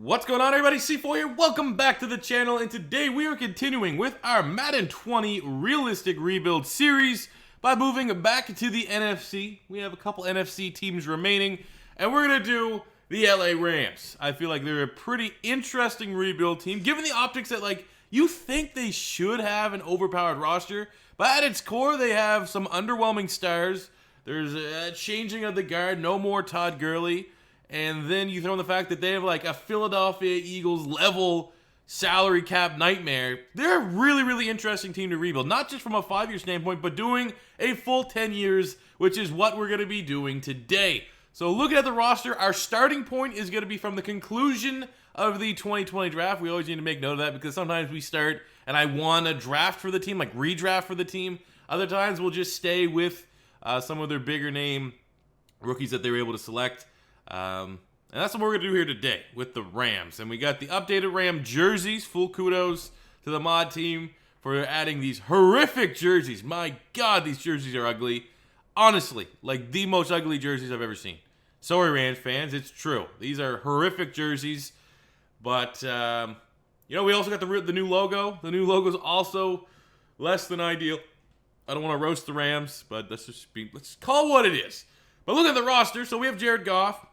What's going on, everybody? C4 here. Welcome back to the channel, and today we are continuing with our Madden 20 Realistic Rebuild series by moving back to the NFC. We have a couple NFC teams remaining, and we're going to do the LA Rams. I feel like they're a pretty interesting rebuild team, given the optics that, you think they should have an overpowered roster, but at its core, they have some underwhelming stars. There's a changing of the guard, no more Todd Gurley. And then you throw in the fact that they have a Philadelphia Eagles level salary cap nightmare. They're a really, really interesting team to rebuild. Not just from a 5-year standpoint, but doing a full 10 years, which is what we're going to be doing today. So looking at the roster, our starting point is going to be from the conclusion of the 2020 draft. We always need to make note of that because sometimes we start and I want a draft for the team, redraft for the team. Other times we'll just stay with some of their bigger name rookies that they were able to select. And that's what we're going to do here today with the Rams. And we got the updated Ram jerseys. Full kudos to the mod team for adding these horrific jerseys. My God, these jerseys are ugly. Honestly, the most ugly jerseys I've ever seen. Sorry, Rams fans, it's true. These are horrific jerseys. But, we also got the new logo. The new logo is also less than ideal. I don't want to roast the Rams, but let's call it what it is. But look at the roster. So we have Jared Goff.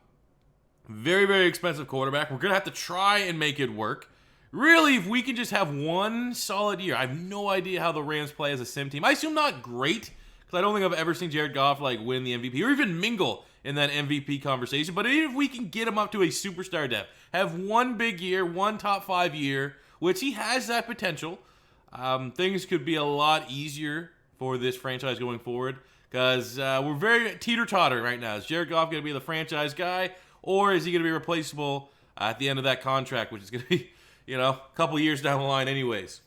Very, very expensive quarterback. We're going to have to try and make it work. Really, if we can just have one solid year. I have no idea how the Rams play as a sim team. I assume not great, because I don't think I've ever seen Jared Goff win the MVP or even mingle in that MVP conversation. But even if we can get him up to a superstar depth, have one big year, one top 5 year, which he has that potential, things could be a lot easier for this franchise going forward. Because we're very teeter-totter right now. Is Jared Goff going to be the franchise guy? Or is he going to be replaceable at the end of that contract, which is going to be, a couple years down the line anyways.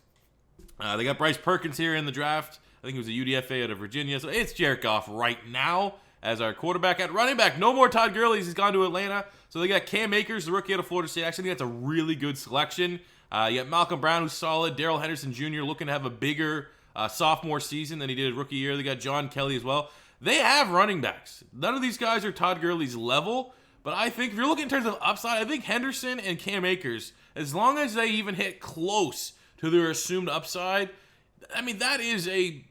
They got Bryce Perkins here in the draft. I think he was a UDFA out of Virginia. So it's Jared Goff right now as our quarterback. At running back, no more Todd Gurley. He's gone to Atlanta. So they got Cam Akers, the rookie out of Florida State. Actually, I think that's a really good selection. You got Malcolm Brown, who's solid. Darrell Henderson Jr. looking to have a bigger sophomore season than he did rookie year. They got John Kelly as well. They have running backs. None of these guys are Todd Gurley's level. But I think if you're looking in terms of upside, I think Henderson and Cam Akers, as long as they even hit close to their assumed upside, that is a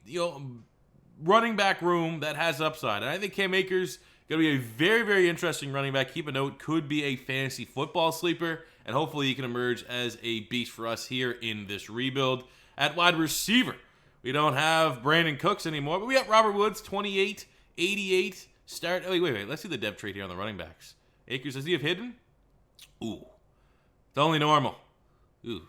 running back room that has upside. And I think Cam Akers going to be a very, very interesting running back. Keep a note, could be a fantasy football sleeper, and hopefully he can emerge as a beast for us here in this rebuild. At wide receiver, we don't have Brandon Cooks anymore, but we got Robert Woods, 28, 88. Wait. Let's see the depth trait here on the running backs. Akers, does he have hidden? Ooh. It's only normal. Ooh.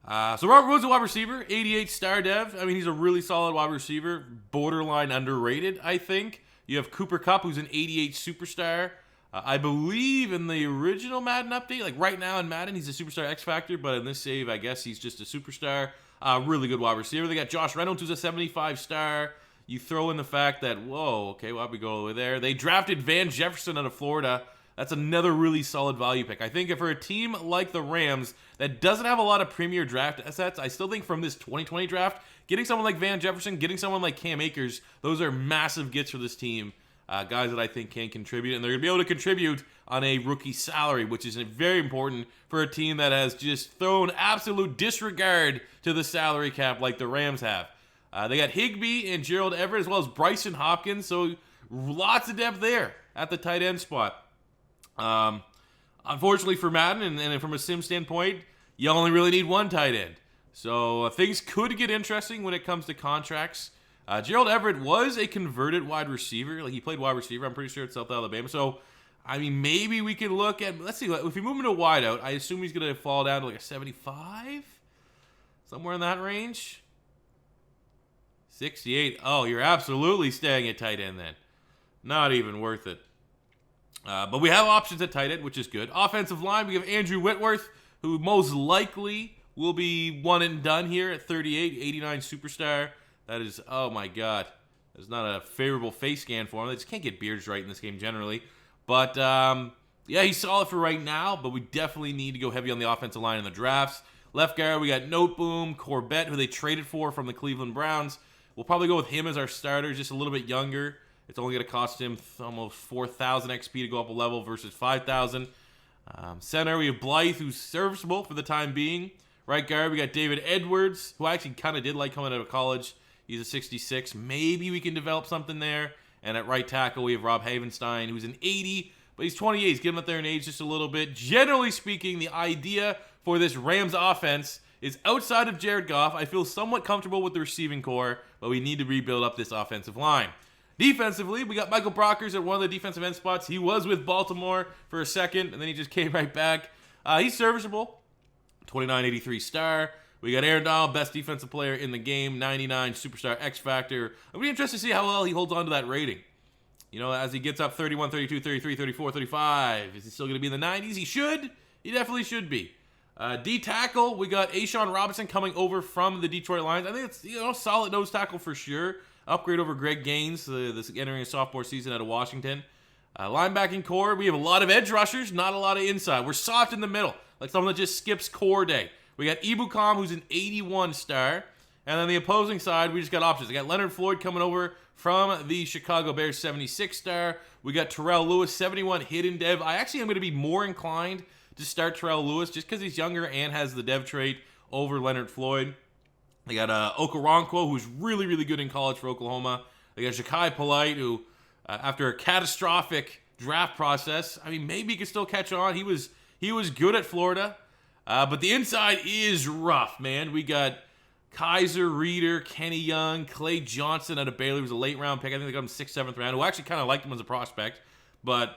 So Robert Woods, a wide receiver, 88 star dev. He's a really solid wide receiver. Borderline underrated, I think. You have Cooper Kupp, who's an 88 superstar. I believe in the original Madden update, right now in Madden, he's a superstar X Factor, but in this save, I guess he's just a superstar. Really good wide receiver. They got Josh Reynolds, who's a 75 star. You throw in the fact that, why'd we go all the way there? They drafted Van Jefferson out of Florida. That's another really solid value pick. I think if for a team like the Rams that doesn't have a lot of premier draft assets, I still think from this 2020 draft, getting someone like Van Jefferson, getting someone like Cam Akers, those are massive gets for this team. Guys that I think can contribute, and they're going to be able to contribute on a rookie salary, which is very important for a team that has just thrown absolute disregard to the salary cap like the Rams have. They got Higbee and Gerald Everett as well as Bryson Hopkins, so lots of depth there at the tight end spot. Unfortunately for Madden, and from a sim standpoint, you only really need one tight end. So things could get interesting when it comes to contracts. Gerald Everett was a converted wide receiver. He played wide receiver, I'm pretty sure, at South Alabama. So, maybe we can look at, let's see, if we move him to wide out, I assume he's going to fall down to a 75? Somewhere in that range? 68. Oh, you're absolutely staying at tight end then. Not even worth it. But we have options at tight end, which is good. Offensive line, we have Andrew Whitworth, who most likely will be one and done here at 38, 89 superstar. That is, oh my God. That's not a favorable face scan for him. They just can't get beards right in this game generally. But, he's solid for right now, but we definitely need to go heavy on the offensive line in the drafts. Left guard, we got Noteboom, Corbett, who they traded for from the Cleveland Browns. We'll probably go with him as our starter, just a little bit younger. It's only going to cost him almost 4,000 XP to go up a level versus 5,000. Center, we have Blythe, who's serviceable for the time being. Right guard, we got David Edwards, who I actually kind of did like coming out of college. He's a 66. Maybe we can develop something there. And at right tackle, we have Rob Havenstein, who's an 80, but he's 28. He's getting up there in age just a little bit. Generally speaking, the idea for this Rams offense is outside of Jared Goff. I feel somewhat comfortable with the receiving core, but we need to rebuild up this offensive line. Defensively, we got Michael Brockers at one of the defensive end spots. He was with Baltimore for a second, and then he just came right back. He's serviceable. 2983 star. We got Aaron Donald, best defensive player in the game, 99 superstar X Factor. I'm really interested to see how well he holds on to that rating. You know, as he gets up 31, 32, 33, 34, 35. Is he still going to be in the 90s? He should. He definitely should be. D tackle, we got Ashawn Robinson coming over from the Detroit Lions. I think it's, you know, solid nose tackle for sure. Upgrade over Greg Gaines, this entering a sophomore season out of Washington. Linebacking core, we have a lot of edge rushers, not a lot of inside. We're soft in the middle, like someone that just skips core day. We got Ibukam, who's an 81 star. And then the opposing side, we just got options. We got Leonard Floyd coming over from the Chicago Bears, 76 star. We got Terrell Lewis, 71 hidden dev. I actually am going to be more inclined to start Terrell Lewis just because he's younger and has the dev trait over Leonard Floyd. They got Okoronkwo, who's really, really good in college for Oklahoma. They got Ja'Kai Polite, who, after a catastrophic draft process, I mean, maybe he could still catch on. He was good at Florida. But the inside is rough, man. We got Kaiser, Reeder, Kenny Young, Clay Johnson out of Baylor, who's a late round pick. I think they got him 6th, 7th round, who actually kind of liked him as a prospect. But,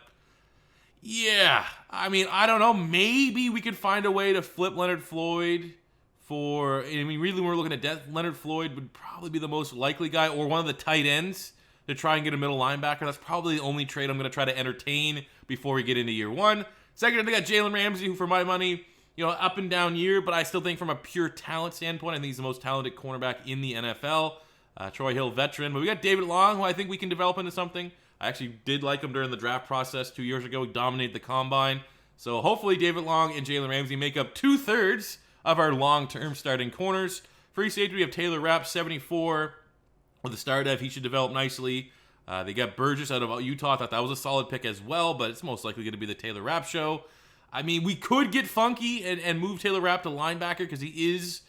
yeah, I mean, I don't know. Maybe we could find a way to flip Leonard Floyd for, I mean, really, when we're looking at depth, Leonard Floyd would probably be the most likely guy, or one of the tight ends to try and get a middle linebacker. That's probably the only trade I'm going to try to entertain before we get into year one. Second, I got Jalen Ramsey, who for my money, you know, up and down year, but I still think from a pure talent standpoint, I think he's the most talented cornerback in the NFL. Troy Hill, veteran. But we got David Long, who I think we can develop into something. I actually did like him during the draft process 2 years ago. He dominated the combine. So hopefully David Long and Jalen Ramsey make up 2/3 of our long-term starting corners. Free safety, we have Taylor Rapp, 74. With the star dev, he should develop nicely. They got Burgess out of Utah. I thought that was a solid pick as well, but it's most likely going to be the Taylor Rapp show. I mean, we could get funky and move Taylor Rapp to linebacker because he is,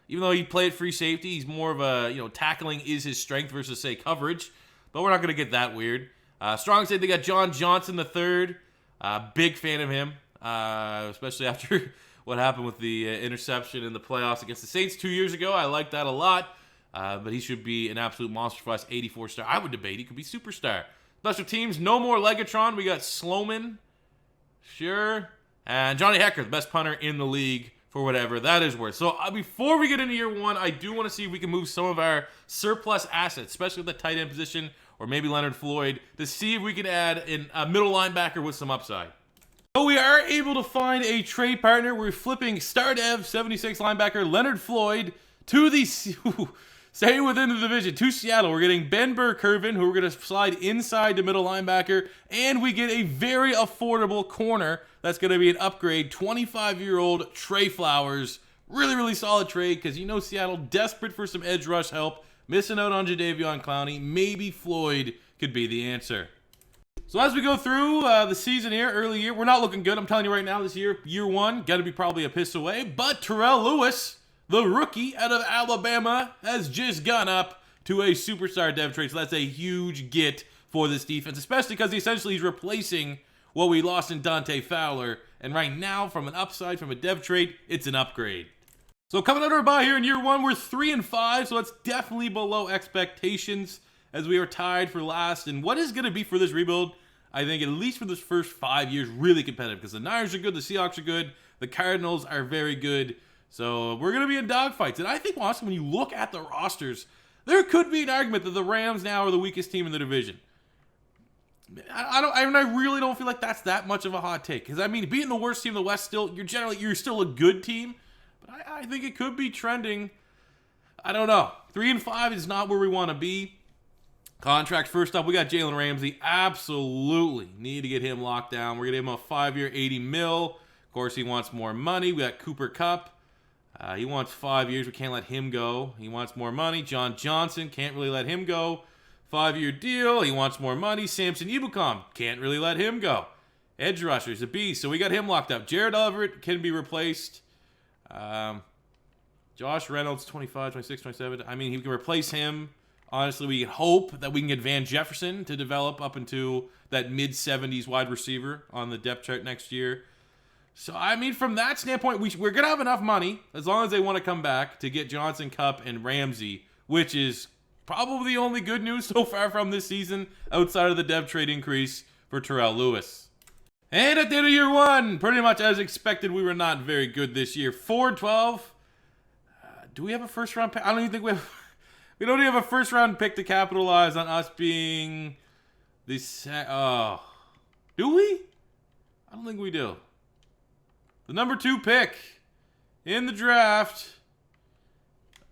even though he played free safety, he's more of a, you know, tackling is his strength versus, say, coverage. But we're not going to get that weird. Strong safety, they got John Johnson III. Big fan of him, especially after what happened with the interception in the playoffs against the Saints 2 years ago. I like that a lot. But he should be an absolute monster for us. 84 star. I would debate he could be superstar. Special teams, no more Legatron. We got Sloman. Sure. And Johnny Hecker, the best punter in the league for whatever that is worth. So before we get into year one, I do want to see if we can move some of our surplus assets, especially with the tight end position or maybe Leonard Floyd, to see if we can add a middle linebacker with some upside. So we are able to find a trade partner. We're flipping star dev 76 linebacker Leonard Floyd to the staying within the division to Seattle. We're getting Ben Burr-Kirvin, who we're going to slide inside to middle linebacker, and we get a very affordable corner that's going to be an upgrade. 25-year-old Trey Flowers. Really, really solid trade because you know Seattle desperate for some edge rush help. Missing out on Jadeveon Clowney. Maybe Floyd could be the answer. So as we go through the season here, early year, we're not looking good. I'm telling you right now, this year one, got to be probably a piss away. But Terrell Lewis, the rookie out of Alabama, has just gone up to a superstar dev trade. So that's a huge get for this defense, especially because essentially he's replacing what we lost in Dante Fowler. And right now, from an upside, from a dev trade, it's an upgrade. So coming out of our bye here in year one, we're 3-5. So it's definitely below expectations as we are tied for last. And what is going to be for this rebuild, I think, at least for this first 5 years, really competitive. Because the Niners are good, the Seahawks are good, the Cardinals are very good. So we're going to be in dogfights. And I think, honestly, when you look at the rosters, there could be an argument that the Rams now are the weakest team in the division. I really don't feel like that's that much of a hot take. Because, I mean, being the worst team in the West, you're still a good team. But I think it could be trending. I don't know. 3-5 is not where we want to be. Contracts, first up, we got Jalen Ramsey. Absolutely need to get him locked down. We're going to give him a 5-year, $80 million. Of course, he wants more money. We got Cooper Kupp. He wants 5 years. We can't let him go. He wants more money. John Johnson, can't really let him go. 5-year deal. He wants more money. Samson Ebukam, can't really let him go. Edge rushers, a beast. So we got him locked up. Jared Everett can be replaced. Josh Reynolds, 25, 26, 27. I mean, he can replace him. Honestly, we hope that we can get Van Jefferson to develop up into that mid-70s wide receiver on the depth chart next year. So, I mean, from that standpoint, we're going to have enough money, as long as they want to come back, to get Johnson, Kupp, and Ramsey, which is probably the only good news so far from this season outside of the depth trade increase for Terrell Lewis. And at the end of year one, pretty much as expected, we were not very good this year. 4-12. Do we have a first-round pick? I don't even think we have... We don't even have a first-round pick to capitalize on us being the... do we? I don't think we do. The number 2 pick in the draft.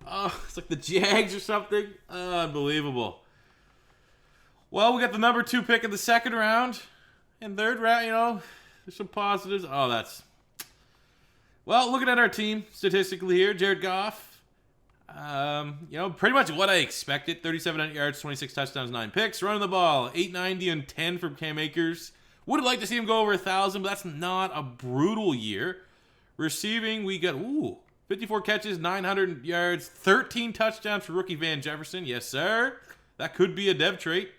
Oh, it's like the Jags or something. Unbelievable. Well, we got the number 2 pick in the second round. And third round, you know, there's some positives. Oh, that's... Well, looking at our team statistically here, Jared Goff. You know, pretty much what I expected. 3,700 yards, 26 touchdowns, 9 picks. Running the ball, 890 and 10 from Cam Akers. Would have liked to see him go over 1,000, but that's not a brutal year. Receiving, we got, 54 catches, 900 yards, 13 touchdowns for rookie Van Jefferson. Yes, sir. That could be a dev trait.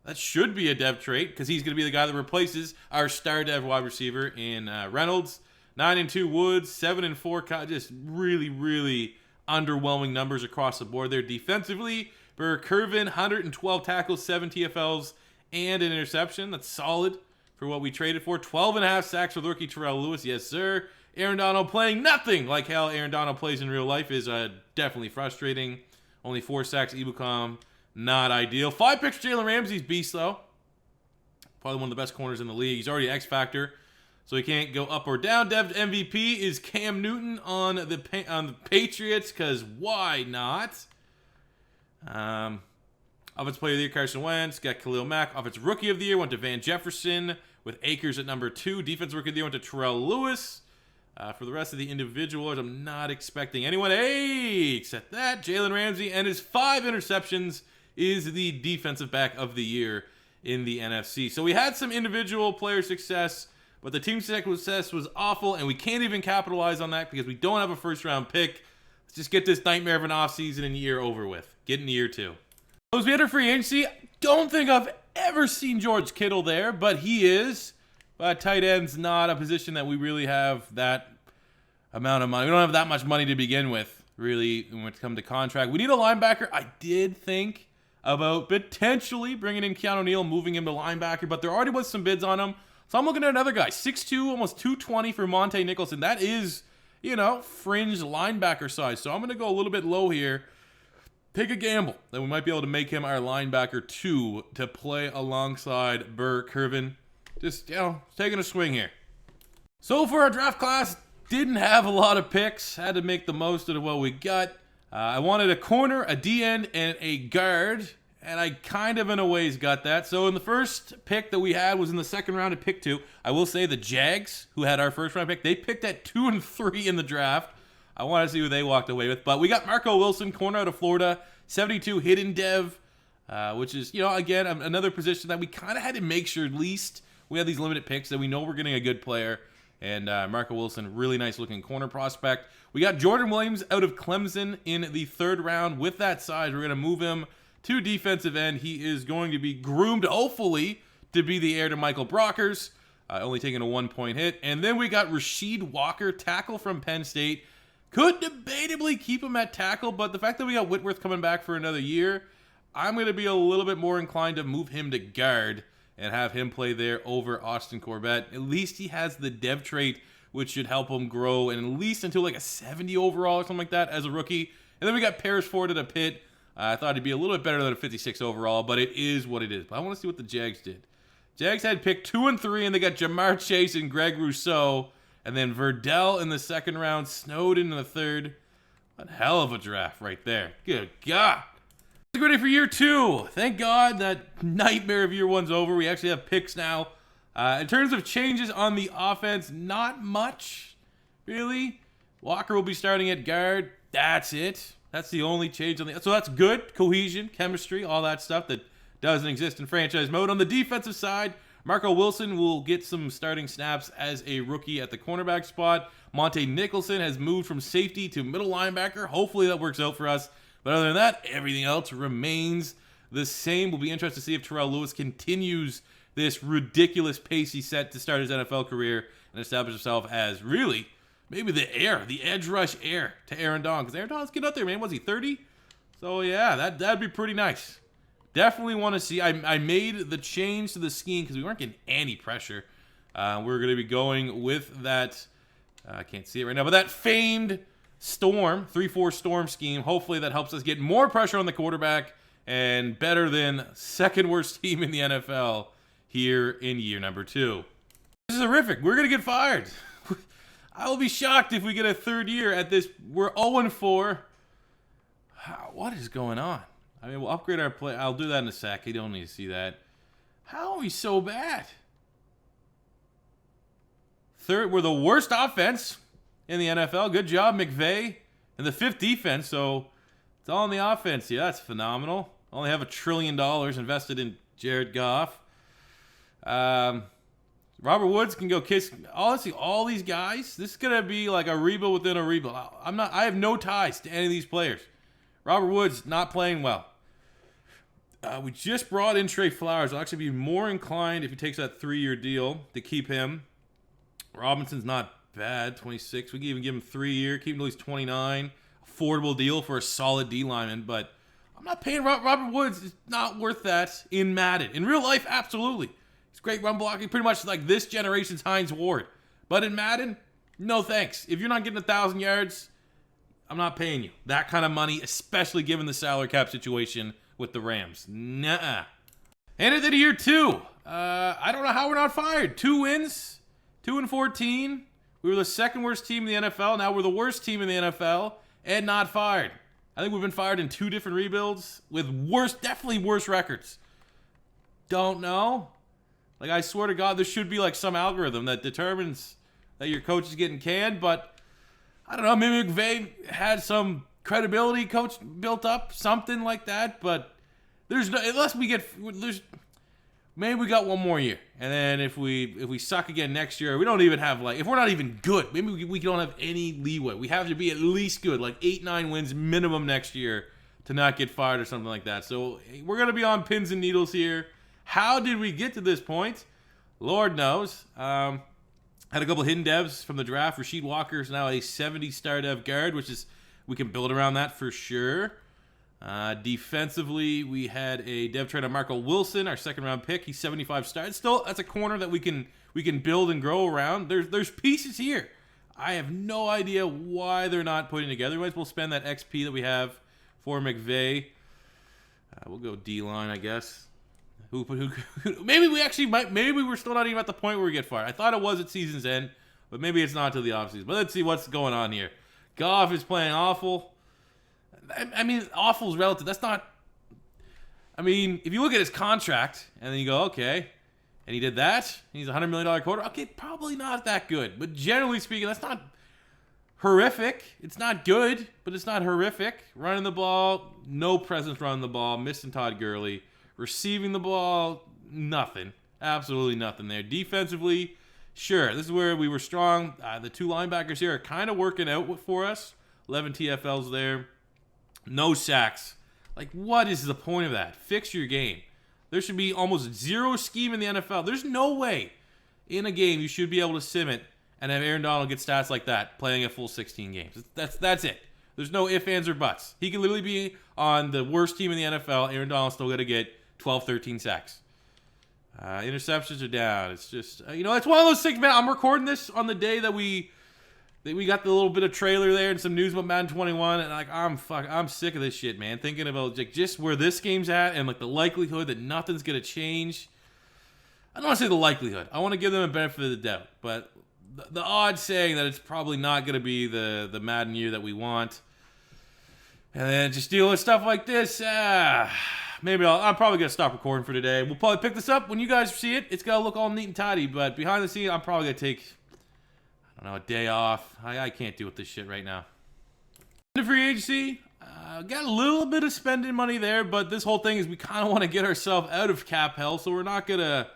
That should be a dev trait, because he's going to be the guy that replaces our star dev wide receiver in Reynolds. 9-2 Woods, 7-4, just really, really underwhelming numbers across the board there. Defensively, Burr Curvin, 112 tackles, 7 TFLs, and an interception. That's solid for what we traded for. 12.5 sacks with rookie Terrell Lewis. Yes, sir. Aaron Donald playing nothing like how Aaron Donald plays in real life is definitely frustrating. Only 4 sacks, Ebukam. Not ideal. 5 picks, Jalen Ramsey's beast, though. Probably one of the best corners in the league. He's already X-Factor, so he can't go up or down. Dev MVP is Cam Newton on the Patriots, because why not? Offensive Player of the Year, Carson Wentz. Got Khalil Mack. Offensive Rookie of the Year went to Van Jefferson, with Akers at number 2. Defensive Rookie of the Year went to Terrell Lewis. For the rest of the individuals, I'm not expecting anyone. Hey, except that Jalen Ramsey and his 5 interceptions is the Defensive Back of the Year in the NFC. So we had some individual player success, but the team success was awful, and we can't even capitalize on that because we don't have a first-round pick. Let's just get this nightmare of an offseason and year over with. Get into year 2. As we enter free agency, don't think I've ever seen George Kittle there, but he is. But tight end's not a position that we really have that amount of money. We don't have that much money to begin with, really, when it comes to contract. We need a linebacker. I did think about potentially bringing in Keanu Neal, moving him to linebacker, but there already was some bids on him. So I'm looking at another guy, 6'2", almost 220 for Monte Nicholson. That is, you know, fringe linebacker size. So I'm going to go a little bit low here. Take a gamble that we might be able to make him our linebacker 2 to play alongside Burr Curvin. Just, you know, taking a swing here. So for our draft class, didn't have a lot of picks. Had to make the most of what we got. I wanted a corner, a D-end, and a guard. And I kind of in a ways got that. So in the first pick that we had was in the second round at pick 2. I will say the Jags, who had our first round pick, they picked at 2 and 3 in the draft. I want to see who they walked away with. But we got Marco Wilson, corner out of Florida, 72 hidden dev, which is, you know, again, another position that we kind of had to make sure at least we have these limited picks that we know we're getting a good player. And Marco Wilson, really nice looking corner prospect. We got Jordan Williams out of Clemson in the third round. With that size, we're going to move him to defensive end. He is going to be groomed, hopefully, to be the heir to Michael Brockers. Only taking a 1-point hit. And then we got Rasheed Walker, tackle from Penn State. Could debatably keep him at tackle, but the fact that we got Whitworth coming back for another year, I'm going to be a little bit more inclined to move him to guard and have him play there over Austin Corbett. At least he has the dev trait, which should help him grow, and at least until like a 70 overall or something like that as a rookie. And then we got Paris Ford at a Pitt. I thought he'd be a little bit better than a 56 overall, but it is what it is. But I want to see what the Jags did. Jags had pick 2 and 3, and they got Jamar Chase and Greg Rousseau. And then Verdell in the second round, Snowden in the third. What a hell of a draft right there. Good God. Ready for year 2. Thank God that nightmare of year 1's over. We actually have picks now. In terms of changes on the offense, not much, really. Walker will be starting at guard. That's it. That's the only change on the... So that's good. Cohesion, chemistry, all that stuff that doesn't exist in franchise mode. On the defensive side, Marco Wilson will get some starting snaps as a rookie at the cornerback spot. Monte Nicholson has moved from safety to middle linebacker. Hopefully that works out for us. But other than that, everything else remains the same. We'll be interested to see if Terrell Lewis continues this ridiculous pace he set to start his NFL career and establish himself as really maybe the edge rush heir to Aaron Donald. Because Aaron Donald's getting up there, man. Was he 30? So yeah, that'd be pretty nice. Definitely want to see. I made the change to the scheme because we weren't getting any pressure. We're going to be going with that. I can't see it right now, but that famed storm, 3-4 storm scheme. Hopefully that helps us get more pressure on the quarterback and better than second worst team in the NFL here in year number 2. This is horrific. We're going to get fired. I will be shocked if we get a third year at this. We're 0-4. What is going on? I mean, we'll upgrade our play. I'll do that in a sec. You don't need to see that. How are we so bad? Third, we're the worst offense in the NFL. Good job, McVay. And the 5th defense, so it's all in the offense here. That's phenomenal. Only have $1 trillion invested in Jared Goff. Robert Woods can go kiss. Honestly, all these guys, this is gonna be like a rebuild within a rebuild. I have no ties to any of these players. Robert Woods not playing well. We just brought in Trey Flowers. I'll actually be more inclined if he takes that 3-year deal to keep him. Robinson's not bad, 26. We can even give him 3-year, keep him till he's 29. Affordable deal for a solid D lineman, but I'm not paying Robert Woods. It's not worth that in Madden. In real life, absolutely. He's great run blocking, pretty much like this generation's Hines Ward. But in Madden, no thanks. If you're not getting 1,000 yards, I'm not paying you that kind of money, especially given the salary cap situation with the Rams. Nuh-uh. And at the year 2, I don't know how we're not fired. 2 wins, 2-14. We were the second worst team in the NFL. Now we're the worst team in the NFL and not fired. I think we've been fired in 2 different rebuilds with definitely worse records. Don't know. Like, I swear to God, there should be like some algorithm that determines that your coach is getting canned, but I don't know, maybe McVay had some credibility coach built up, something like that, but there's no, maybe we got 1 more year. And then if we suck again next year, we don't even have like, if we're not even good, maybe we don't have any leeway. We have to be at least good, like 8-9 wins minimum next year to not get fired or something like that. So we're going to be on pins and needles here. How did we get to this point? Lord knows. Had a couple hidden devs from the draft. Rasheed Walker is now a 70-star dev guard, which is, we can build around that for sure. Defensively, we had a dev trade on Marco Wilson, our 2nd-round pick. He's 75 stars. Still, that's a corner that we can build and grow around. There's pieces here. I have no idea why they're not putting together. We might as well spend that XP that we have for McVay. We'll go D-line, I guess. Maybe we actually might. Maybe we're still not even at the point where we get fired. I thought it was at season's end, but maybe it's not until the offseason. But let's see what's going on here. Goff is playing awful. I mean, awful is relative. That's not. I mean, if you look at his contract and then you go, okay, and he did that, he's a $100 million quarter. Okay, probably not that good. But generally speaking, that's not horrific. It's not good, but it's not horrific. Running the ball, no presence running the ball. Missing Todd Gurley. Receiving the ball, nothing. Absolutely nothing there. Defensively, sure, this is where we were strong. The 2 linebackers here are kind of working out for us. 11 TFLs there. No sacks. Like, what is the point of that? Fix your game. There should be almost 0 scheme in the NFL. There's no way in a game you should be able to sim it and have Aaron Donald get stats like that playing a full 16 games. That's it. There's no ifs, ands, or buts. He can literally be on the worst team in the NFL. Aaron Donald's still going to get 12, 13 sacks. Interceptions are down. It's just, it's one of those things, man. I'm recording this on the day that we got the little bit of trailer there and some news about Madden 21, and like I'm sick of this shit, man. Thinking about like just where this game's at and like the likelihood that nothing's gonna change. I don't want to say the likelihood. I want to give them a benefit of the doubt, but the odds saying that it's probably not gonna be the Madden year that we want. And then just dealing with stuff like this, maybe I'm probably going to stop recording for today. We'll probably pick this up when you guys see it. It's got to look all neat and tidy, but behind the scenes, I'm probably going to take, I don't know, a day off. I can't deal with this shit right now. The free agency, got a little bit of spending money there, but this whole thing is we kind of want to get ourselves out of cap hell, so we're not going to,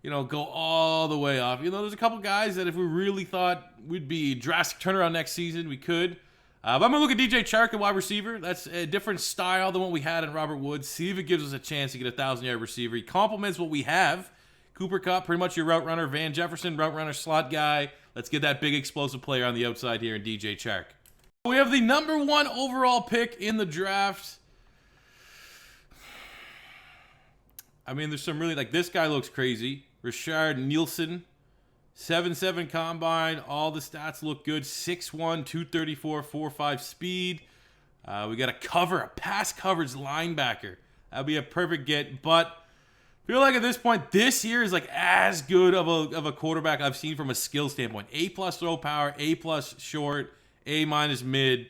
go all the way off. There's a couple guys that if we really thought we'd be drastic turnaround next season, we could. But I'm going to look at DJ Chark at wide receiver. That's a different style than what we had in Robert Woods. See if it gives us a chance to get a 1,000-yard receiver. He complements what we have. Cooper Kupp, pretty much your route runner. Van Jefferson, route runner, slot guy. Let's get that big explosive player on the outside here in DJ Chark. We have the #1 overall pick in the draft. I mean, there's some really, this guy looks crazy. Rashard Nielsen, 7.7 combine. All the stats look good. 6'1", 234, 4.5 speed. We got a pass coverage linebacker. That'd be a perfect get. But I feel like at this point, this year is as good of a quarterback I've seen from a skill standpoint. A+ throw power, A+ short, A- mid.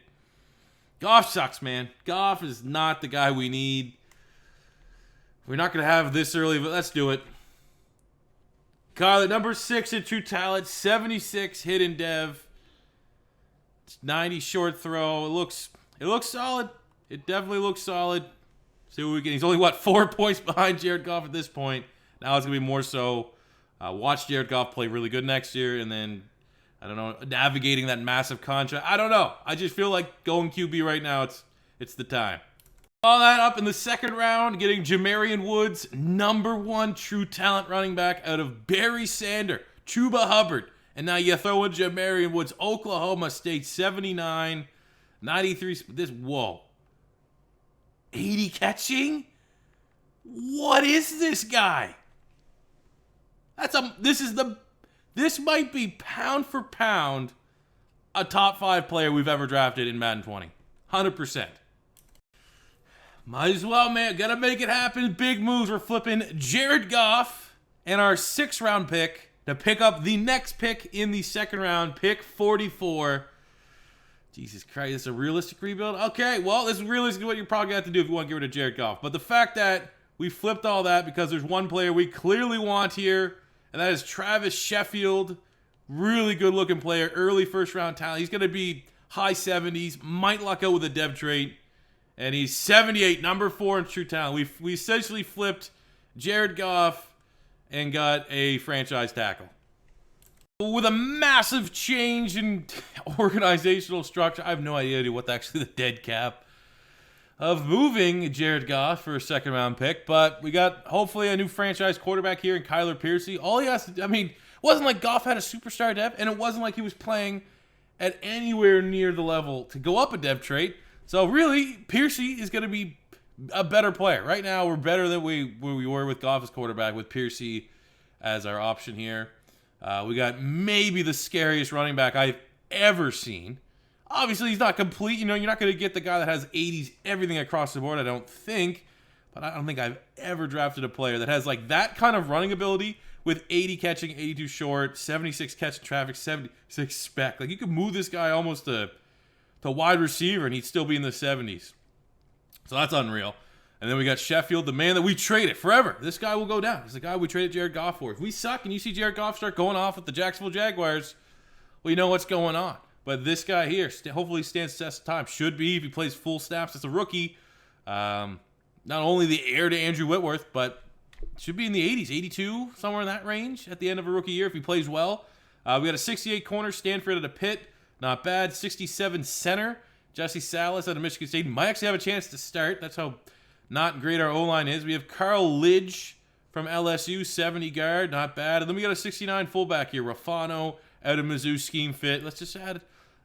Goff sucks, man. Goff is not the guy we need. We're not going to have this early, but let's do it. Kyle, number 6 in true talent, 76 hidden dev, 90 short throw. It looks solid. It definitely looks solid. See what we can. He's only 4 points behind Jared Goff at this point. Now it's gonna be more so. Watch Jared Goff play really good next year, and then I don't know, navigating that massive contract. I don't know. I just feel like going QB right now. It's the time. All that up in the second round, getting Jamarian Woods, #1 true talent running back out of Barry Sander, Chuba Hubbard. And now you throw in Jamarian Woods, Oklahoma State, 79, 93. Whoa. 80 catching? What is this guy? This might be pound for pound a top 5 player we've ever drafted in Madden 20. 100%. Might as well, man. Gotta make it happen. Big moves. We're flipping Jared Goff and our 6th round pick to pick up the next pick in the second round, pick 44. Jesus Christ, this is a realistic rebuild? Okay, well, this is realistically what you're probably going to have to do if you want to get rid of Jared Goff. But the fact that we flipped all that because there's one player we clearly want here, and that is Travis Sheffield. Really good-looking player, early first-round talent. He's going to be high 70s, might luck out with a dev trait. And he's 78, #4 in true talent. We essentially flipped Jared Goff and got a franchise tackle. With a massive change in organizational structure, I have no idea what's actually the dead cap of moving Jared Goff for a second-round pick. But we got, hopefully, a new franchise quarterback here in Kyler Piercy. All he has to do, it wasn't like Goff had a superstar dev, and it wasn't like he was playing at anywhere near the level to go up a dev trait. So really, Piercy is going to be a better player. Right now, we're better than we were with Goff as quarterback, with Piercy as our option here. We got maybe the scariest running back I've ever seen. Obviously, he's not complete. You're not going to get the guy that has 80s everything across the board, I don't think. But I don't think I've ever drafted a player that has that kind of running ability with 80 catching, 82 short, 76 catch in traffic, 76 spec. You could move this guy almost to wide receiver, and he'd still be in the 70s. So that's unreal. And then we got Sheffield, the man that we traded forever. This guy will go down. He's the guy we traded Jared Goff for. If we suck and you see Jared Goff start going off with the Jacksonville Jaguars, well, you know what's going on. But this guy here hopefully stands the test of time. Should be if he plays full snaps as a rookie. Not only the heir to Andrew Whitworth, but should be in the 80s, 82, somewhere in that range at the end of a rookie year if he plays well. We got a 68 corner, Stanford at a Pitt. Not bad. 67 center, Jesse Salas out of Michigan State. Might actually have a chance to start. That's how not great our O-line is. We have Carl Lidge from LSU, 70 guard. Not bad. And then we got a 69 fullback here, Rafano out of Mizzou, scheme fit. Let's just add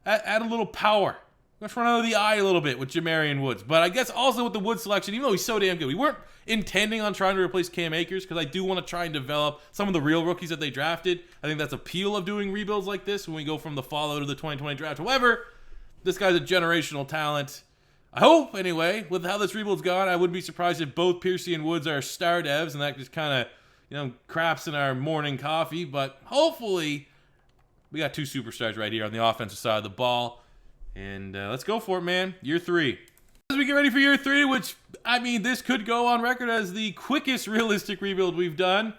a little power. Let's run out of the eye a little bit with Jamarian Woods. But I guess also with the Woods selection, even though he's so damn good, we weren't intending on trying to replace Cam Akers because I do want to try and develop some of the real rookies that they drafted. I think that's appeal of doing rebuilds like this when we go from the fallout of the 2020 draft. However, this guy's a generational talent. I hope, anyway, with how this rebuild's gone, I wouldn't be surprised if both Piercy and Woods are star devs, and that just kind of, craps in our morning coffee. But hopefully, we got 2 superstars right here on the offensive side of the ball. And let's go for it, man. Year 3. As we get ready for year 3, which, this could go on record as the quickest realistic rebuild we've done.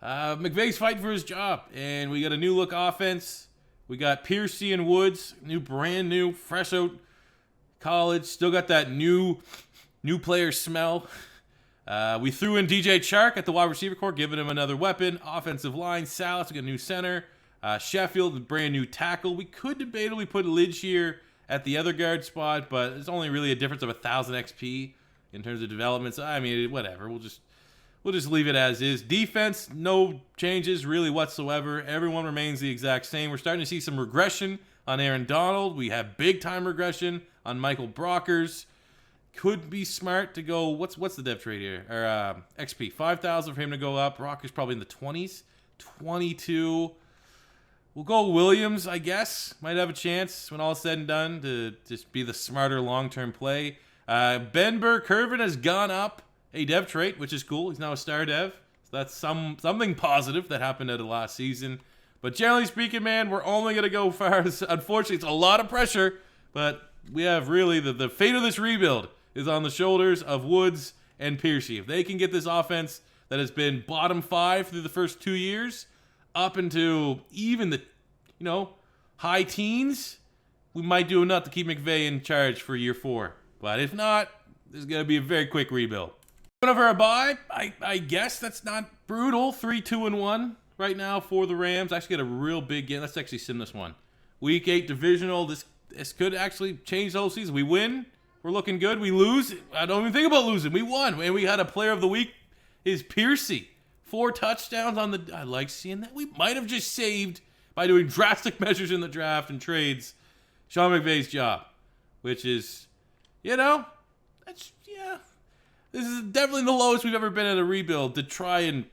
McVay's fighting for his job, and we got a new look offense. We got Piercy and Woods, brand new, fresh out college. Still got that new player smell. We threw in DJ Chark at the wide receiver core, giving him another weapon. Offensive line, Salas, we got a new center. Sheffield, a brand new tackle. We could debatably put Lidge here at the other guard spot, but it's only really a difference of 1,000 XP in terms of development. So, I mean, whatever. We'll just leave it as is. Defense, no changes really whatsoever. Everyone remains the exact same. We're starting to see some regression on Aaron Donald. We have big-time regression on Michael Brockers. Could be smart to go, what's the dev trade here? Or XP, 5,000 for him to go up. Brockers probably in the 20s. 22. We'll go Williams, I guess. Might have a chance when all is said and done to just be the smarter long-term play. Ben Burr-Kirven has gone up a dev trait, which is cool. He's now a star dev. So that's something positive that happened at the last season. But generally speaking, man, we're only going to go far as, unfortunately, it's a lot of pressure, but we have really the fate of this rebuild is on the shoulders of Woods and Piercy. If they can get this offense that has been bottom 5 through the first 2 years up into even the, high teens, we might do enough to keep McVay in charge for year 4. But if not, this is going to be a very quick rebuild. Over a bye, I guess that's not brutal. 3-2-1 right now for the Rams. Actually get a real big game. Let's actually sim this one. Week 8 divisional. This could actually change the whole season. We win. We're looking good. We lose. I don't even think about losing. We won. And we had a player of the week is Piercy. 4 touchdowns on the... I like seeing that. We might have just saved, by doing drastic measures in the draft and trades, Sean McVay's job. Which is, that's, yeah. This is definitely the lowest we've ever been at a rebuild to try and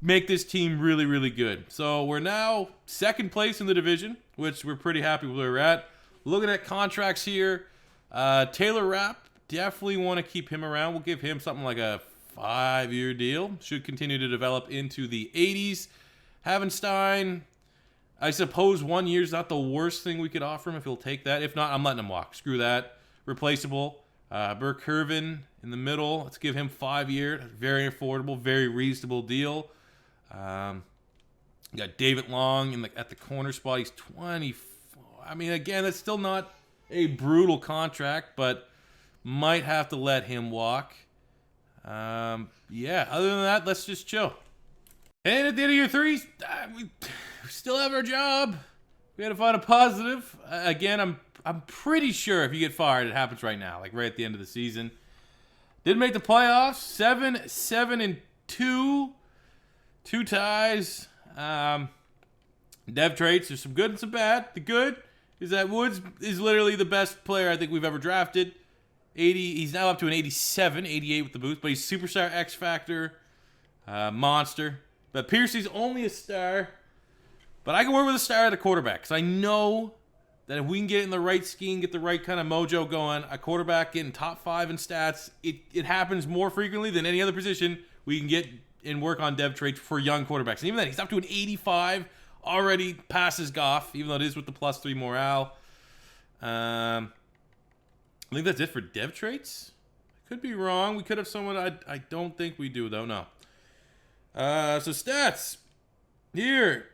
make this team really, really good. So we're now 2nd place in the division, which we're pretty happy with where we're at. Looking at contracts here, Taylor Rapp, definitely want to keep him around. We'll give him something like a 5-year deal. Should continue to develop into the 80s. Havenstein, I suppose 1 year is not the worst thing we could offer him if he'll take that. If not, I'm letting him walk. Screw that. Replaceable. Burr-Kirven in the middle. Let's give him 5 years. Very affordable, very reasonable deal. You got David Long at the corner spot. He's 24. I mean, again, that's still not a brutal contract, but might have to let him walk. Yeah, other than that, let's just chill. And at the end of year 3, we still have our job. We had to find a positive. Again, I'm pretty sure if you get fired, it happens right now, like right at the end of the season. Didn't make the playoffs. 7-2, 2 ties. Dev traits, there's some good and some bad. The good is that Woods is literally the best player I think we've ever drafted. 80, he's now up to an 87, 88 with the boost, but he's superstar X Factor, monster. But Piercy's only a star. But I can work with a star at a quarterback because I know that if we can get in the right scheme, get the right kind of mojo going, a quarterback getting top 5 in stats, it happens more frequently than any other position. We can get and work on dev traits for young quarterbacks. And even then, he's up to an 85, already passes Goff, even though it is with the +3 morale. I think that's it for dev traits. I could be wrong. We could have someone. I don't think we do, though. No. So stats. Here.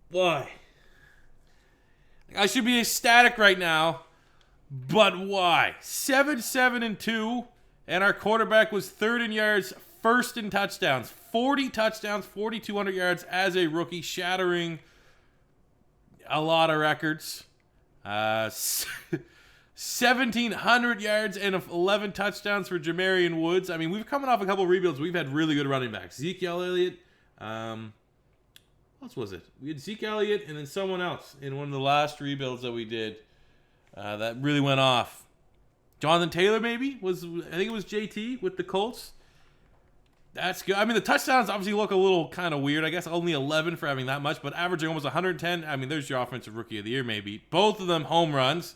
Why? I should be ecstatic right now, but why? 7-2, and our quarterback was 3rd in yards, 1st in touchdowns. 40 touchdowns, 4,200 yards as a rookie, shattering a lot of records. 1,700 yards and 11 touchdowns for Jamarian Woods. I mean, we've coming off a couple of rebuilds. We've had really good running backs. Zeke Elliott. What was it? We had Zeke Elliott and then someone else in one of the last rebuilds that we did that really went off. Jonathan Taylor, maybe? I think it was JT with the Colts. That's good. I mean, the touchdowns obviously look a little kind of weird. I guess only 11 for having that much, but averaging almost 110. I mean, there's your offensive rookie of the year, maybe. Both of them home runs.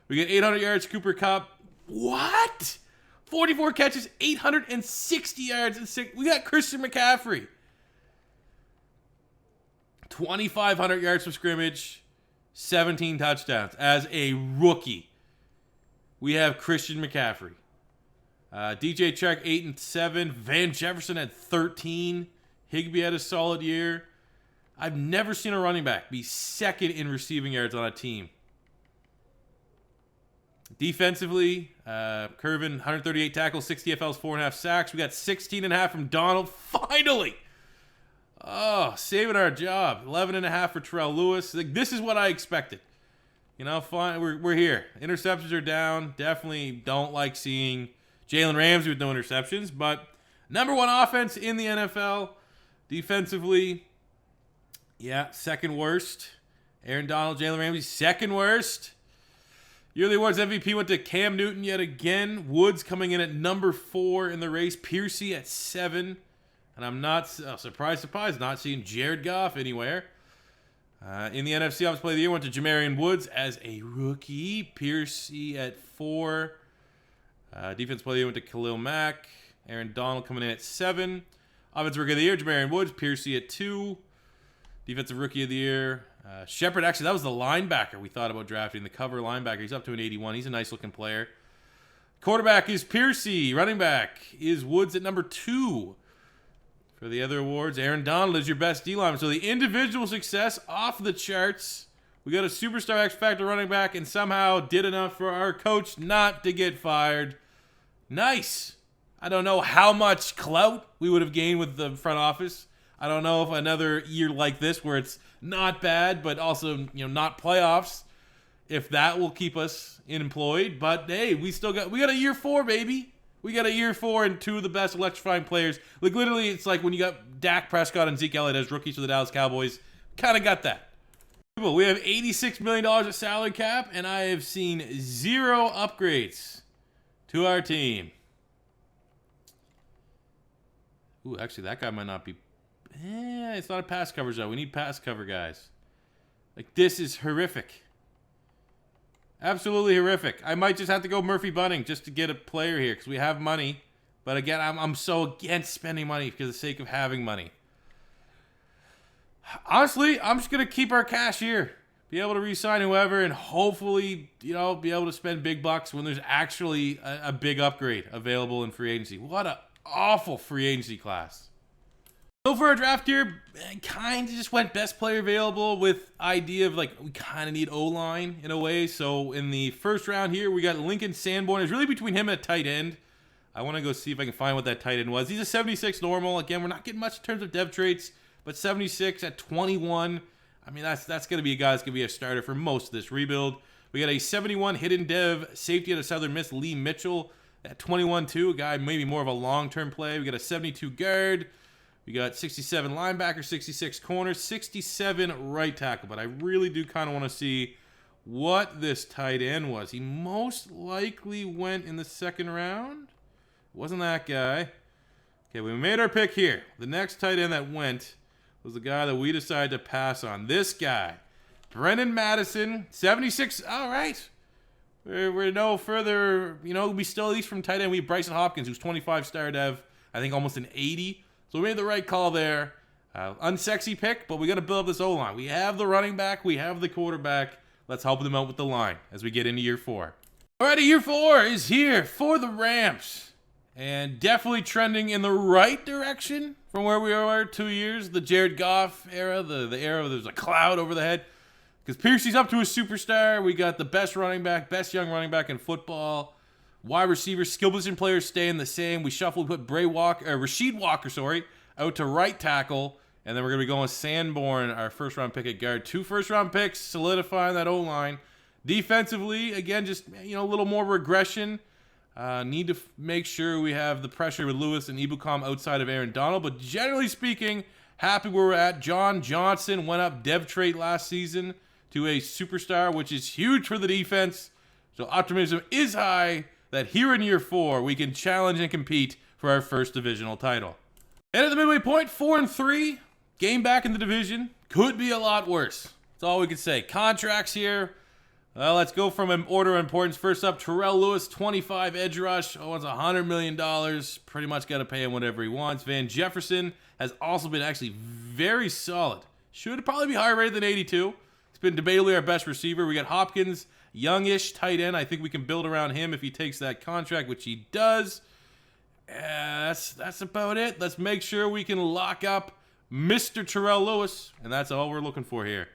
We get 800 yards, Cooper Kupp. What? 44 catches, 860 yards, and 6. We got Christian McCaffrey. 2,500 yards from scrimmage, 17 touchdowns as a rookie. We have Christian McCaffrey. DJ Chark 8 and 7. Van Jefferson had 13. Higbee had a solid year. I've never seen a running back be 2nd in receiving yards on a team. Defensively, Curvin, 138 tackles, 60 FLs, 4.5 sacks. We got 16.5 from Donald. Finally! Oh, saving our job. 11.5 for Terrell Lewis. Like, this is what I expected. You know, fine. We're here. Interceptions are down. Definitely don't like seeing Jalen Ramsey with no interceptions, but number one offense in the NFL. Defensively, yeah, second worst. Aaron Donald, Jalen Ramsey, second worst. Yearly awards MVP went to Cam Newton yet again. Woods coming in at number 4 in the race. Piercy at 7. And I'm not, surprise, not seeing Jared Goff anywhere. In the NFC Offensive Player of the Year went to Jamarian Woods as a rookie. Piercy at 4. Defensive Player of the Year went to Khalil Mack. Aaron Donald coming in at 7. Offensive Rookie of the Year, Jamarian Woods. Piercy at 2. Defensive Rookie of the Year, Shepard. Actually, that was the linebacker we thought about drafting. The cover linebacker. He's up to an 81. He's a nice-looking player. Quarterback is Piercy. Running back is Woods at number 2. For the other awards, Aaron Donald is your best D-lineman. So the individual success off the charts. We got a superstar X-Factor running back and somehow did enough for our coach not to get fired. Nice. I don't know how much clout we would have gained with the front office. I don't know if another year like this where it's not bad, but also, you know, not playoffs, if that will keep us employed. But hey, we got a year 4, baby. We got a year 4 and 2 of the best electrifying players. Like, literally, it's like when you got Dak Prescott and Zeke Elliott as rookies for the Dallas Cowboys. Kind of got that. We have $86 million of salary cap, and I have seen 0 upgrades to our team. Ooh, actually, that guy might not be... it's not a pass coverage, though. We need pass cover guys. Like, this is horrific. Absolutely horrific. I might just have to go Murphy Bunting just to get a player here because we have money. But again, I'm so against spending money for the sake of having money. Honestly, I'm just going to keep our cash here. Be able to re-sign whoever and hopefully, you know, be able to spend big bucks when there's actually a big upgrade available in free agency. What an awful free agency class. So for our draft here, kind of just went best player available with idea of like we kind of need O-line in a way. So in the first round here, we got Lincoln Sanborn. It's really between him and a tight end. I want to go see if I can find what that tight end was. He's a 76 normal. Again, we're not getting much in terms of dev traits, but 76 at 21. I mean, that's going to be a guy that's going to be a starter for most of this rebuild. We got a 71 hidden dev safety at a Southern Miss, Lee Mitchell at 21 too. A guy maybe more of a long-term play. We got a 72 guard. We got 67 linebacker, 66 corner, 67 right tackle. But I really do kind of want to see what this tight end was. He most likely went in the second round. Wasn't that guy. Okay, we made our pick here. The next tight end that went was the guy that we decided to pass on. This guy, Brendan Madison, 76. All right. We're no further, you know, we still, at least from tight end, we have Bryson Hopkins, who's 25 star dev, I think almost an 80. So we made the right call there. Unsexy pick, but we got to build up this O-line. We have the running back. We have the quarterback. Let's help them out with the line as we get into year 4. Alrighty, year 4 is here for the Rams. And definitely trending in the right direction from where we were 2 years. The Jared Goff era, the era where there's a cloud over the head. Because Piercy's up to a superstar. We got the best running back, best young running back in football. Wide receivers, skill position players staying the same. We shuffled, put Rasheed Walker, out to right tackle. And then we're going to be going with Sanborn, our first-round pick at guard. 2 first-round picks, solidifying that O-line. Defensively, again, just, you know, a little more regression. Need to make sure we have the pressure with Lewis and Ibukam outside of Aaron Donald. But generally speaking, happy where we're at. John Johnson went up dev trait last season to a superstar, which is huge for the defense. So optimism is high that here in year 4, we can challenge and compete for our first divisional title. And at the midway point, 4-3, game back in the division. Could be a lot worse. That's all we can say. Contracts here. Well, let's go from an order of importance. First up, Terrell Lewis, 25 edge rush. Owns $100 million. Pretty much got to pay him whatever he wants. Van Jefferson has also been actually very solid. Should probably be higher rated than 82. He's been debatably our best receiver. We got Hopkins, youngish tight end. I think we can build around him if he takes that contract, which he does. That's about it. Let's make sure we can lock up Mr. Terrell Lewis, and that's all we're looking for here.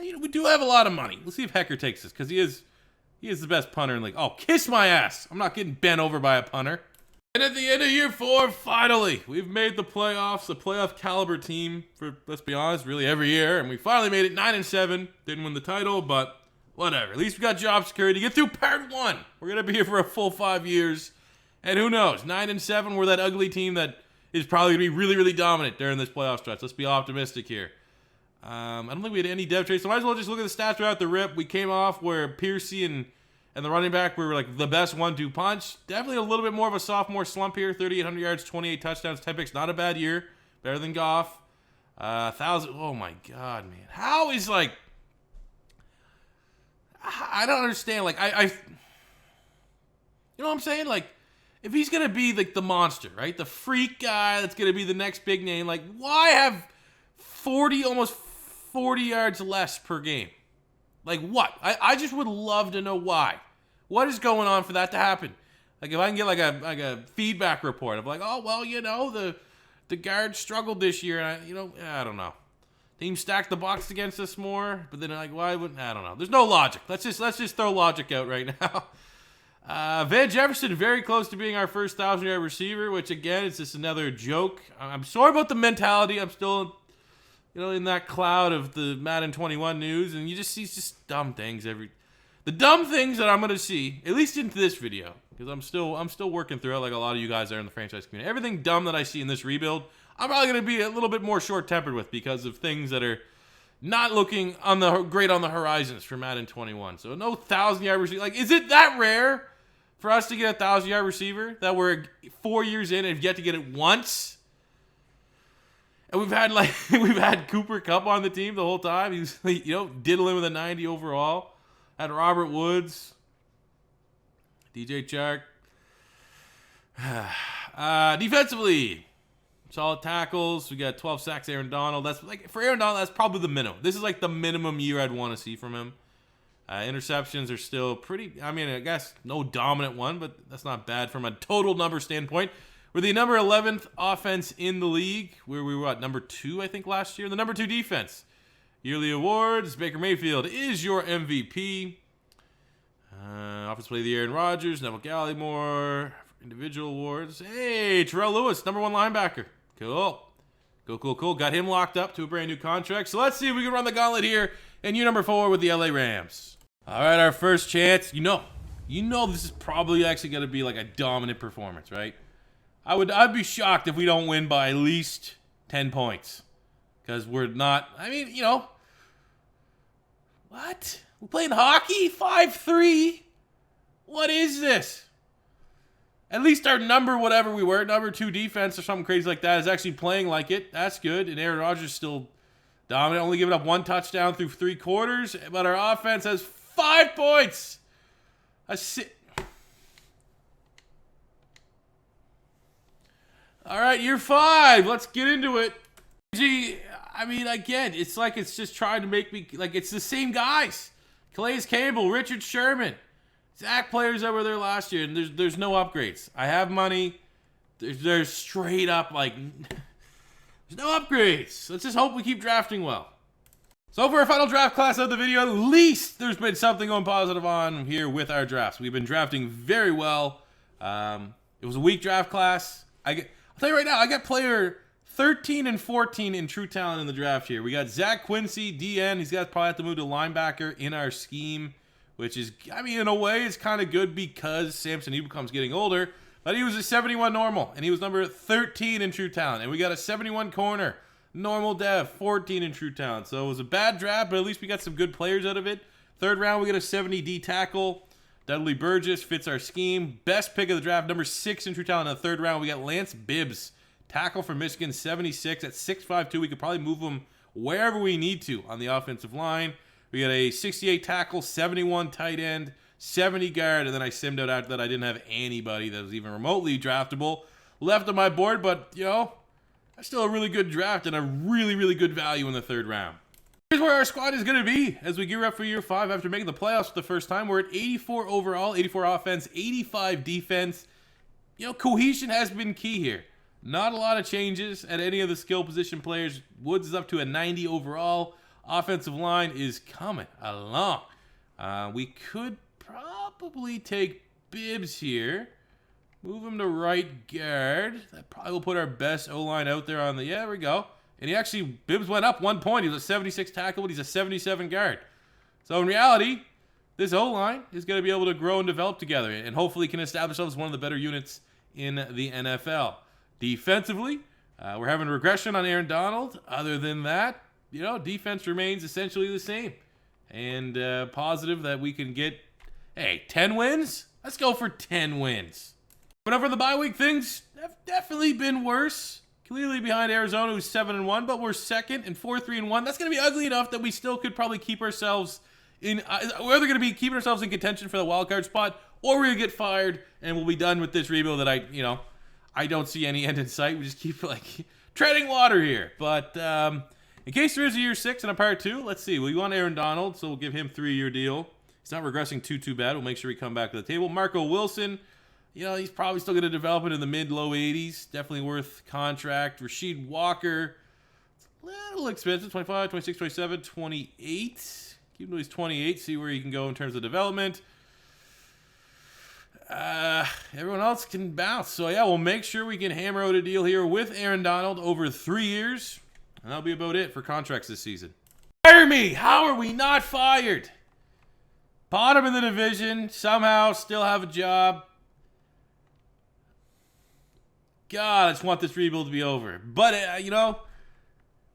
You know, we do have a lot of money. Let's see if Hecker takes this, because he He is the best punter in the league. Oh, kiss my ass. I'm not getting bent over by a punter. And at the end of year 4, finally, we've made the playoffs, a playoff caliber team for, let's be honest, really every year. And we finally made it 9-7. Didn't win the title, but whatever. At least we got job security. Get through part 1. We're going to be here for a full 5 years. And who knows, 9-7, we're that ugly team that is probably going to be really, really dominant during this playoff stretch. Let's be optimistic here. I don't think we had any depth trades, so might as well just look at the stats right out the rip. We came off where Piercy and the running back were like the best 1-2 punch. Definitely a little bit more of a sophomore slump here. 3,800 yards, 28 touchdowns, 10 picks. Not a bad year. Better than Goff. 1,000. Oh my God, man. How is like... I don't understand. Like, you know what I'm saying? Like, if he's going to be like the monster, right? The freak guy that's going to be the next big name. Like, why have 40, almost 40 yards less per game? Like what? I just would love to know why. What is going on for that to happen? Like if I can get like a feedback report of like, oh well, you know, the guards struggled this year, and I don't know. Team stacked the box against us more, but then like why wouldn't I don't know. There's no logic. Let's just throw logic out right now. Van Jefferson very close to being our first 1,000-yard receiver, which again is just another joke. I'm sorry about the mentality. I'm still in that cloud of the Madden 21 news, and you just see just dumb things the dumb things that I'm gonna see, at least into this video, because I'm still working through it like a lot of you guys are in the franchise community. Everything dumb that I see in this rebuild, I'm probably gonna be a little bit more short-tempered with because of things that are not looking great on the horizons for Madden 21. So no 1,000-yard receiver. Like, is it that rare for us to get a 1,000-yard receiver that we're 4 years in and have yet to get it once? And we've had Cooper Kupp on the team the whole time. He was diddling with a 90 overall. Had Robert Woods, DJ Chark. Defensively, solid tackles. We got 12 sacks. Aaron Donald. That's like for Aaron Donald. That's probably the minimum. This is like the minimum year I'd want to see from him. Interceptions are still pretty. I mean, I guess no dominant one, but that's not bad from a total number standpoint. We're the number 11th offense in the league. Where we were at number 2, I think, last year. The number 2 defense. Yearly awards. Baker Mayfield is your MVP. Offensive Player of the Year, Aaron Rodgers. Neville Gallimore. Individual awards. Hey, Terrell Lewis, number 1 linebacker. Cool. Got him locked up to a brand new contract. So let's see if we can run the gauntlet here in year number 4 with the LA Rams. All right, our first chance. You know this is probably actually going to be like a dominant performance, right? I'd be shocked if we don't win by at least 10 points. Because we're not, what? We're playing hockey? 5-3? What is this? At least our number 2 defense or something crazy like that is actually playing like it. That's good. And Aaron Rodgers still dominant, only giving up 1 touchdown through 3 quarters. But our offense has 5 points. All right, year 5. Let's get into it. Again, it's like it's just trying to make me like it's the same guys. Calais Campbell, Richard Sherman, Zach players that were there last year, and there's no upgrades. I have money. There's straight up like there's no upgrades. Let's just hope we keep drafting well. So for our final draft class of the video, at least there's been something going positive on here with our drafts. We've been drafting very well. It was a weak draft class. I'll tell you right now, I got player 13 and 14 in true talent in the draft here. We got Zach Quincy, DN. He's got to probably have to move to linebacker in our scheme, which is, in a way, it's kind of good because Samson Ebukam's getting older. But he was a 71 normal, and he was number 13 in true talent. And we got a 71 corner, normal dev, 14 in true talent. So it was a bad draft, but at least we got some good players out of it. 3rd round, we got a 70 D tackle. Dudley Burgess fits our scheme. Best pick of the draft, number 6 in true talent in the 3rd round. We got Lance Bibbs, tackle from Michigan, 76 at 6'5", we could probably move him wherever we need to on the offensive line. We got a 68 tackle, 71 tight end, 70 guard, and then I simmed out after that. I didn't have anybody that was even remotely draftable left on my board, but, that's still a really good draft and a really, really good value in the 3rd round. Here's where our squad is going to be as we gear up for year 5 after making the playoffs for the first time. We're at 84 overall, 84 offense, 85 defense. Cohesion has been key here. Not a lot of changes at any of the skill position players. Woods is up to a 90 overall. Offensive line is coming along. We could probably take Bibbs here. Move him to right guard. That probably will put our best O-line out there on the... Yeah, there we go. And he actually... Bibbs went up 1 point. He was a 76 tackle, but he's a 77 guard. So in reality, this O-line is going to be able to grow and develop together and hopefully can establish themselves as one of the better units in the NFL. Defensively, we're having a regression on Aaron Donald. Other than that, defense remains essentially the same. And positive that we can get, 10 wins? Let's go for 10 wins. But over the bye week, things have definitely been worse. Clearly behind Arizona, who's 7-1, but we're second and 4-3-1. That's going to be ugly enough that we still could probably keep ourselves in. We're either going to be keeping ourselves in contention for the wild card spot, or we're going to get fired and we'll be done with this rebuild that I don't see any end in sight. We just keep treading water here. But in case there is a year 6 and a part 2, let's see. We want Aaron Donald, so we'll give him a 3-year deal. He's not regressing too bad. We'll make sure we come back to the table. Marco Wilson. He's probably still going to develop it in the mid-low 80s. Definitely worth contract. Rasheed Walker, it's a little expensive. 25, 26, 27, 28. Keep him till he's 28. See where he can go in terms of development. Everyone else can bounce. So, yeah, we'll make sure we can hammer out a deal here with Aaron Donald over 3 years. And that'll be about it for contracts this season. Fire me! How are we not fired? Bottom in the division. Somehow still have a job. God, I just want this rebuild to be over. But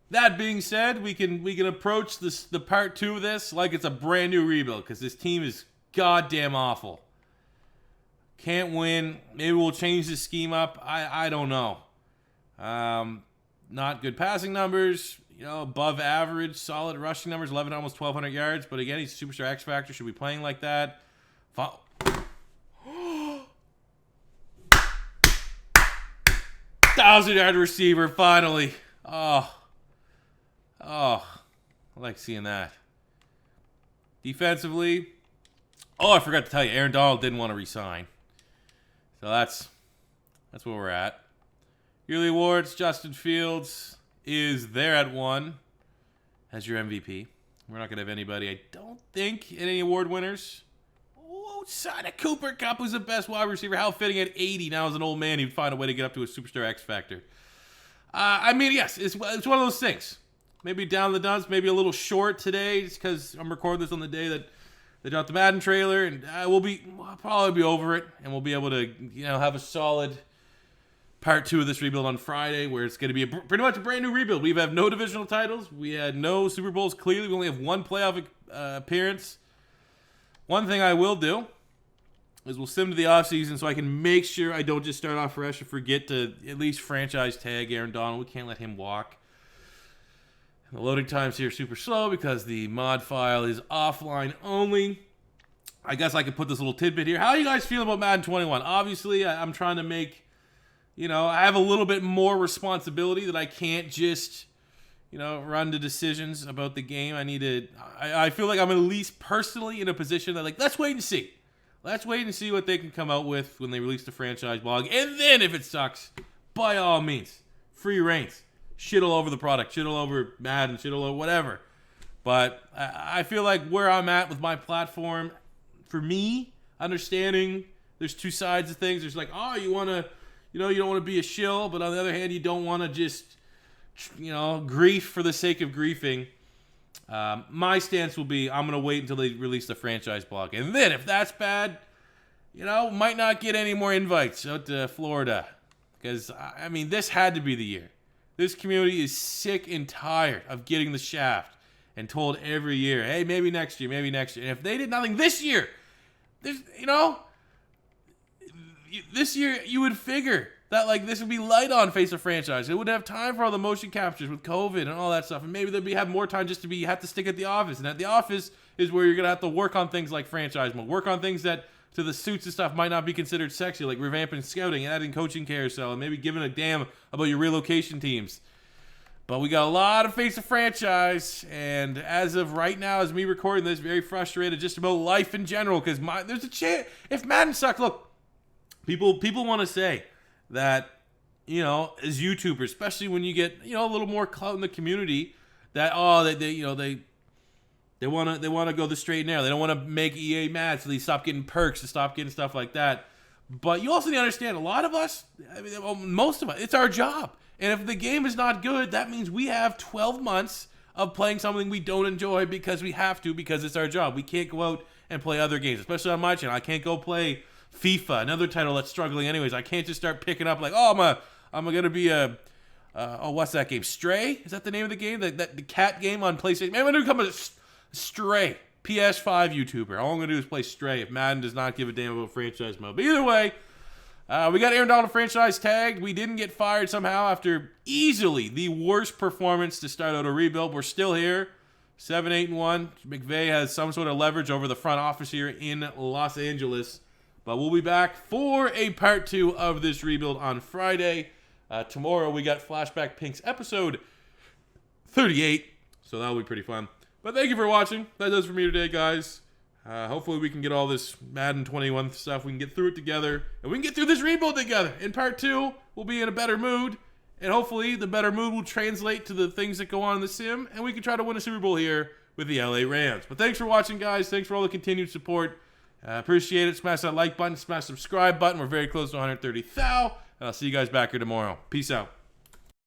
that being said, we can approach the part 2 of this like it's a brand new rebuild because this team is goddamn awful. Can't win. Maybe we'll change the scheme up. I don't know. Not good passing numbers. Above average, solid rushing numbers. 11, almost 1,200 yards. But again, he's a superstar X factor. Should be playing like that. 1,000-yard receiver, finally. Oh, I like seeing that. Defensively, I forgot to tell you, Aaron Donald didn't want to resign. So that's where we're at. Yearly awards, Justin Fields is there at 1 as your MVP. We're not going to have anybody, I don't think, any award winners. Outside of Cooper Kupp, who's the best wide receiver. How fitting at 80. Now as an old man, he'd find a way to get up to a superstar X factor. Yes, it's one of those things. Maybe down the dumps, maybe a little short today, just because I'm recording this on the day that they dropped the Madden trailer, and we'll probably be over it, and we'll be able to have a solid part 2 of this rebuild on Friday, where it's going to be pretty much a brand new rebuild. We have no divisional titles. We had no Super Bowls. Clearly, we only have 1 playoff appearance. One thing I will do is we'll sim to the offseason so I can make sure I don't just start off fresh and forget to at least franchise tag Aaron Donald. We can't let him walk. The loading times here are super slow because the mod file is offline only. I guess I could put this little tidbit here. How are you guys feeling about Madden 21? Obviously, I'm trying to make, I have a little bit more responsibility that I can't just, run the decisions about the game. I feel like I'm at least personally in a position that, let's wait and see. Let's wait and see what they can come out with when they release the franchise blog. And then if it sucks, by all means, free reigns. Shit all over the product. Shit all over Madden. Shit all over whatever. But I feel like where I'm at with my platform, for me, understanding there's 2 sides of things. There's you want to, you don't want to be a shill, but on the other hand, you don't want to just, grief for the sake of griefing. My stance will be I'm going to wait until they release the franchise blog. And then if that's bad, might not get any more invites out to Florida. Because, this had to be the year. This community is sick and tired of getting the shaft and told every year, hey, maybe next year, maybe next year. And if they did nothing this year, this year you would figure that this would be light on face of franchise. It wouldn't have time for all the motion captures with COVID and all that stuff. And maybe they'd have more time just to have to stick at the office. And at the office is where you're going to have to work on things like franchise mode. Work on things that to the suits and stuff might not be considered sexy, like revamping scouting, adding coaching carousel, and maybe giving a damn about your relocation teams. But we got a lot of face of franchise, and as of right now, as me recording this, very frustrated just about life in general, because there's a chance, if Madden sucked, look, people want to say that, as YouTubers, especially when you get, a little more clout in the community, that, They wanna go the straight and narrow. They don't want to make EA mad, so they stop getting perks, to stop getting stuff like that. But you also need to understand, a lot of us, I mean, well, most of us, it's our job. And if the game is not good, that means we have 12 months of playing something we don't enjoy because we have to, because it's our job. We can't go out and play other games, especially on my channel. I can't go play FIFA, another title that's struggling anyways. I can't just start picking up like, oh, I'm gonna be a what's that game? Stray? Is that the name of the game? The cat game on PlayStation? Man, I'm gonna become a Stray PS5 YouTuber. All I'm gonna do is play Stray if Madden does not give a damn about franchise mode. But either way, we got Aaron Donald franchise tagged. We didn't get fired somehow after easily the worst performance to start out a rebuild. We're still here, 7-8-1. McVay has some sort of leverage over the front office here in Los Angeles. But we'll be back for a part 2 of this rebuild on Friday. Tomorrow we got Flashback Pinks episode 38, so that'll be pretty fun. But thank you for watching. That does it for me today, guys. Hopefully we can get all this Madden 21 stuff. We can get through it together, and we can get through this rebuild together. In part 2, we'll be in a better mood, and hopefully the better mood will translate to the things that go on in the sim, and we can try to win a Super Bowl here with the LA Rams. But thanks for watching, guys. Thanks for all the continued support. Appreciate it. Smash that like button. Smash the subscribe button. We're very close to 130,000. And I'll see you guys back here tomorrow. Peace out.